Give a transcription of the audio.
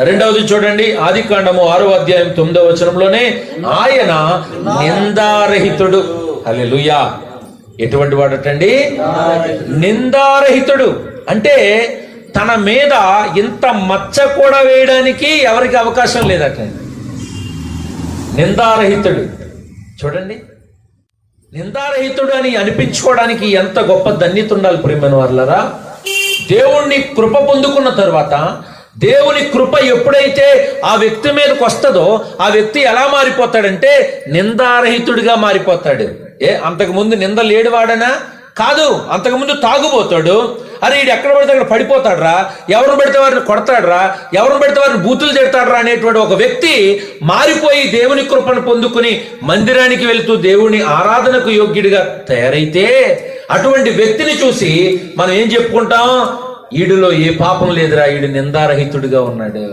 రెండవది చూడండి, ఆదికాండము 6వ అధ్యాయం 9వ వచనంలోనే ఆయన నిందారహితుడు. హల్లెలూయా. ఎటువంటి వాడటండి? నిందారహితుడు. అంటే తన మీద ఇంత మచ్చ కూడా వేయడానికి ఎవరికి అవకాశం లేదటండి. నిందారహితుడు. చూడండి, నిందారహితుడు అని అనిపించుకోవడానికి ఎంత గొప్ప ధన్యత ఉండాలి ప్రియమైన వారలారా. దేవుణ్ణి కృప పొందుకున్న తర్వాత, దేవుని కృప ఎప్పుడైతే ఆ వ్యక్తి మీదకి వస్తుందో ఆ వ్యక్తి ఎలా మారిపోతాడంటే నిందారహితుడిగా మారిపోతాడు. అంతకుముందు నింద లేడువాడనా? కాదు, అంతకుముందు తాగుపోతాడు. అరే వీడు ఎక్కడ పడితే అక్కడ పడిపోతాడరా, ఎవరిని పెడితే వారిని కొడతాడరా, ఎవరిని పెడితే వారిని బూతులు తిడతాడరా అనేటువంటి ఒక వ్యక్తి మారిపోయి దేవుని కృపను పొందుకుని మందిరానికి వెళ్తూ దేవుని ఆరాధనకు యోగ్యుడిగా తయారైతే, అటువంటి వ్యక్తిని చూసి మనం ఏం చెప్పుకుంటాం? ఈడులో ఏ పాపం లేదురా, ఈడు నిందారహితుడిగా ఉన్నాడు.